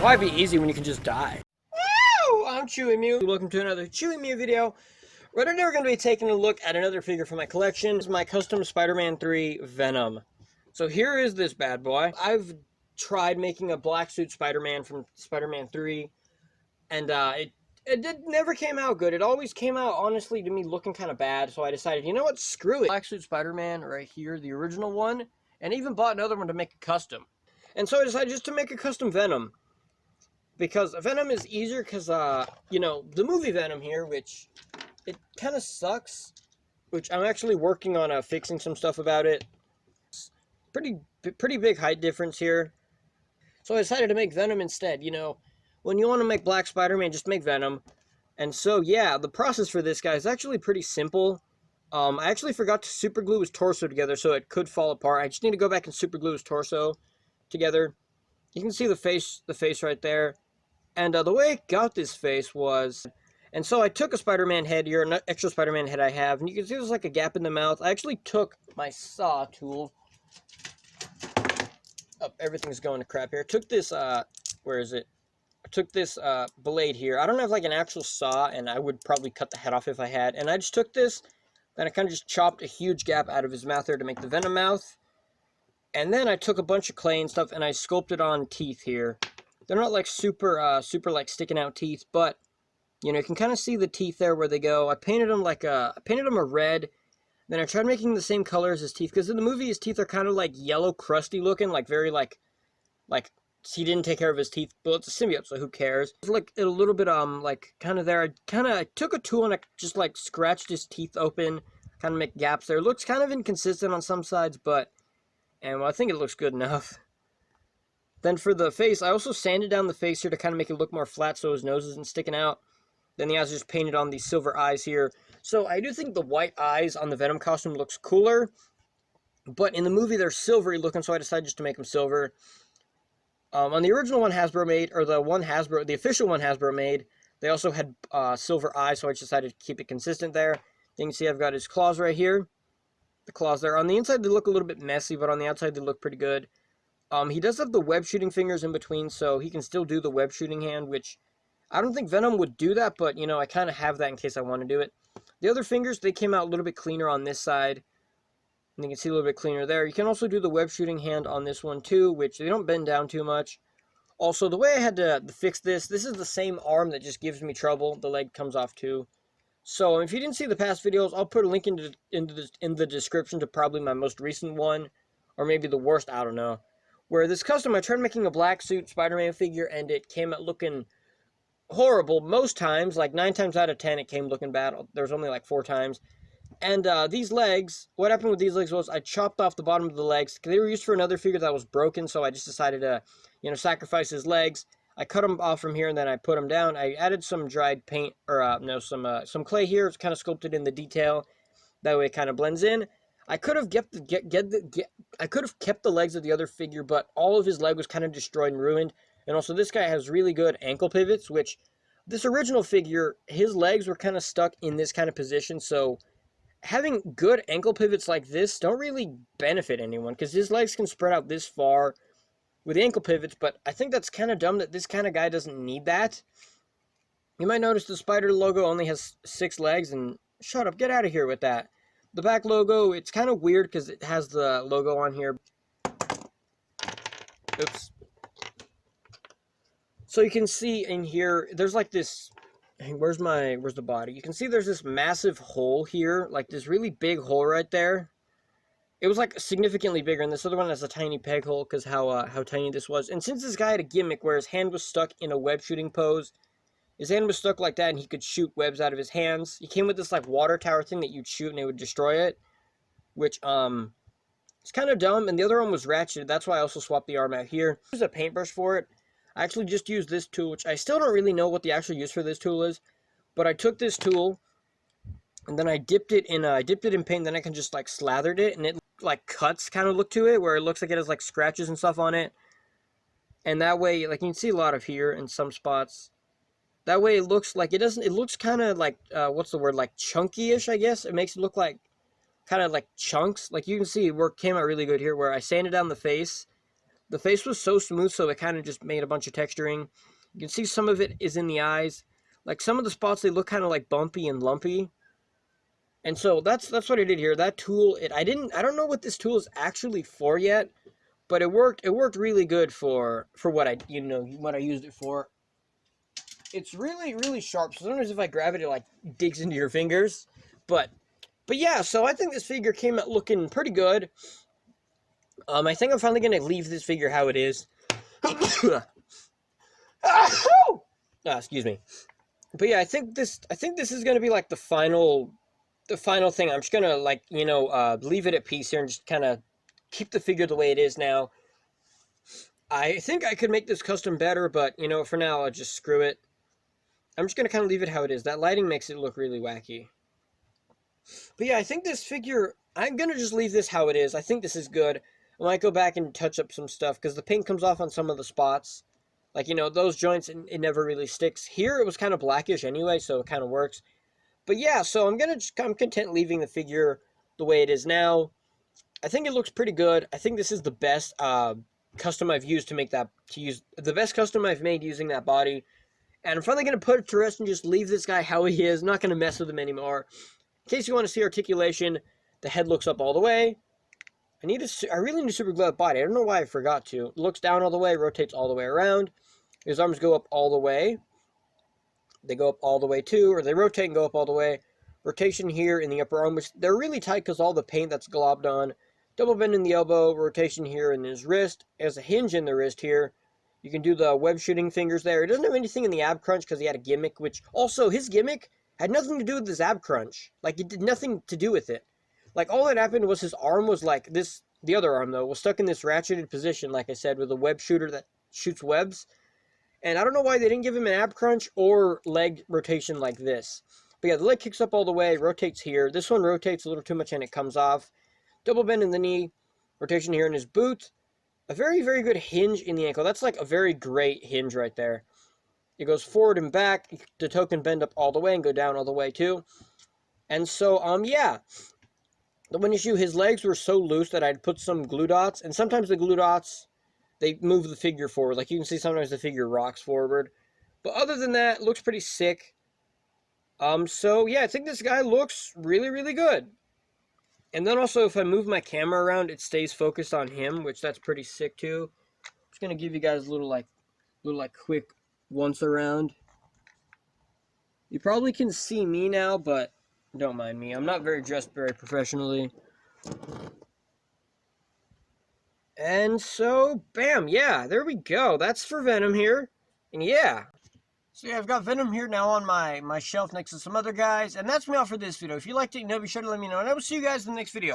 Why be easy when you can just die? Woo! I'm Chewy Mew. Welcome to another Chewy Mew video. Right now we're going to be taking a look at another figure from my collection. This is my custom Spider-Man 3 Venom. So here is this bad boy. I've tried making a black suit Spider-Man from Spider-Man 3, and it never came out good. It always came out, honestly, to me looking kind of bad, so I decided, you know what, screw it. Black suit Spider-Man right here, the original one, and even bought another one to make a custom. And so I decided just to make a custom Venom. Because Venom is easier because, you know, the movie Venom here, which it kind of sucks, which I'm actually working on fixing some stuff about it. It's pretty big height difference here. So I decided to make Venom instead. You know, when you want to make Black Spider-Man, just make Venom. And so, yeah, the process for this guy is actually pretty simple. I actually forgot to super glue his torso together so it could fall apart. I just need to go back and super glue his torso together. You can see the face right there. And the way I got this face was, and so I took a Spider-Man head here, an extra Spider-Man head I have, and you can see there's like a gap in the mouth. I actually took my saw tool. Oh, everything's going to crap here. I took this, where is it? I took this blade here. I don't have like an actual saw, and I would probably cut the head off if I had. And I just took this, and I kind of just chopped a huge gap out of his mouth there to make the Venom mouth. And then I took a bunch of clay and stuff, and I sculpted on teeth here. They're not like super like sticking out teeth, but you know, you can kind of see the teeth there where they go. I painted them a red. Then I tried making the same color as his teeth, because in the movie his teeth are kind of like yellow, crusty looking, like very like he didn't take care of his teeth. Well, it's a symbiote, so who cares? It's like a little bit like kind of there. I took a tool and I just like scratched his teeth open, kind of make gaps there. It looks kind of inconsistent on some sides, but well, I think it looks good enough. Then for the face, I also sanded down the face here to kind of make it look more flat so his nose isn't sticking out. Then the eyes are just painted on these silver eyes here. So I do think the white eyes on the Venom costume looks cooler. But in the movie, they're silvery looking, so I decided just to make them silver. On the original one Hasbro made, or the official one Hasbro made, they also had silver eyes, so I just decided to keep it consistent there. You can see I've got his claws right here. The claws there. On the inside, they look a little bit messy, but on the outside, they look pretty good. He does have the web shooting fingers in between, so he can still do the web shooting hand, which I don't think Venom would do that, but, you know, I kind of have that in case I want to do it. The other fingers, they came out a little bit cleaner on this side, and you can see a little bit cleaner there. You can also do the web shooting hand on this one, too, which they don't bend down too much. Also, the way I had to fix this is the same arm that just gives me trouble. The leg comes off, too. So, if you didn't see the past videos, I'll put a link in the description to probably my most recent one, or maybe the worst, I don't know. Where this custom, I tried making a black suit Spider-Man figure, and it came out looking horrible most times. Like 9 times out of 10, it came looking bad. There was only like 4 times. And these legs, what happened with these legs was I chopped off the bottom of the legs. They were used for another figure that was broken, so I just decided to, you know, sacrifice his legs. I cut them off from here, and then I put them down. I added some dried paint, or some clay here. It's kind of sculpted in the detail. That way it kind of blends in. I could have kept the legs of the other figure, but all of his leg was kind of destroyed and ruined. And also, this guy has really good ankle pivots, which this original figure, his legs were kind of stuck in this kind of position. So having good ankle pivots like this don't really benefit anyone, because his legs can spread out this far with ankle pivots. But I think that's kind of dumb that this kind of guy doesn't need that. You might notice the spider logo only has 6 legs, and shut up, get out of here with that. The back logo, it's kind of weird because it has the logo on here. Oops. So you can see in here, there's like this, where's the body? You can see there's this massive hole here, like this really big hole right there. It was like significantly bigger, and this other one has a tiny peg hole because how tiny this was. And since this guy had a gimmick where his hand was stuck in a web shooting pose, his hand was stuck like that, and he could shoot webs out of his hands. He came with this, like, water tower thing that you'd shoot, and it would destroy it. Which, it's kind of dumb, and the other one was ratcheted. That's why I also swapped the arm out here. There's a paintbrush for it. I actually just used this tool, which I still don't really know what the actual use for this tool is. But I took this tool, and then I dipped it in paint, then I can just, like, slathered it, and it, like, cuts kind of look to it, where it looks like it has, like, scratches and stuff on it. And that way, like, you can see a lot of here in some spots. That way it looks like, it looks kind of like, what's the word, like chunky-ish, I guess. It makes it look like, kind of like chunks. Like you can see, it came out really good here, where I sanded down the face. The face was so smooth, so it kind of just made a bunch of texturing. You can see some of it is in the eyes. Like some of the spots, they look kind of like bumpy and lumpy. And so that's what I did here. That tool, I don't know what this tool is actually for yet, but it worked really good for what I used it for. It's really, really sharp. So sometimes if I grab it, it like digs into your fingers. But yeah, so I think this figure came out looking pretty good. I think I'm finally gonna leave this figure how it is. Excuse me. But yeah, I think this is gonna be like the final thing. I'm just gonna leave it at peace here and just kind of keep the figure the way it is now. I think I could make this custom better, but for now I'll just screw it. I'm just gonna kind of leave it how it is. That lighting makes it look really wacky. But yeah, I think this figure, I'm gonna just leave this how it is. I think this is good. I might go back and touch up some stuff because the paint comes off on some of the spots. Like, those joints, it never really sticks. Here, it was kind of blackish anyway, so it kind of works. But yeah, so I'm content leaving the figure the way it is now. I think it looks pretty good. I think this is the best custom I've used the best custom I've made using that body. And I'm finally going to put it to rest and just leave this guy how he is. I'm not going to mess with him anymore. In case you want to see articulation, the head looks up all the way. I really need a super glove body. I don't know why I forgot to. It looks down all the way, rotates all the way around. His arms go up all the way. They go up all the way too, or they rotate and go up all the way. Rotation here in the upper arm, which they're really tight because all the paint that's globbed on. Double bend in the elbow, rotation here in his wrist. There's a hinge in the wrist here. You can do the web shooting fingers there. It doesn't have anything in the ab crunch because he had a gimmick, which also his gimmick had nothing to do with his ab crunch. Like, it did nothing to do with it. Like, all that happened was his arm was like this. The other arm, though, was stuck in this ratcheted position, like I said, with a web shooter that shoots webs. And I don't know why they didn't give him an ab crunch or leg rotation like this. But yeah, the leg kicks up all the way, rotates here. This one rotates a little too much and it comes off. Double bend in the knee, rotation here in his boot. A very, very good hinge in the ankle. That's like a very great hinge right there. It goes forward and back. The toe can bend up all the way and go down all the way too. And so, yeah. The one issue, his legs were so loose that I'd put some glue dots. And sometimes the glue dots, they move the figure forward. Like you can see sometimes the figure rocks forward. But other than that, it looks pretty sick. So yeah, I think this guy looks really, really good. And then also, if I move my camera around, it stays focused on him, which that's pretty sick too. I'm just gonna give you guys a little quick once around. You probably can see me now, but don't mind me. I'm not dressed very professionally. And so, bam, yeah, there we go. That's for Venom here. And yeah. So yeah, I've got Venom here now on my shelf next to some other guys. And that's me all for this video. If you liked it, be sure to let me know. And I will see you guys in the next video.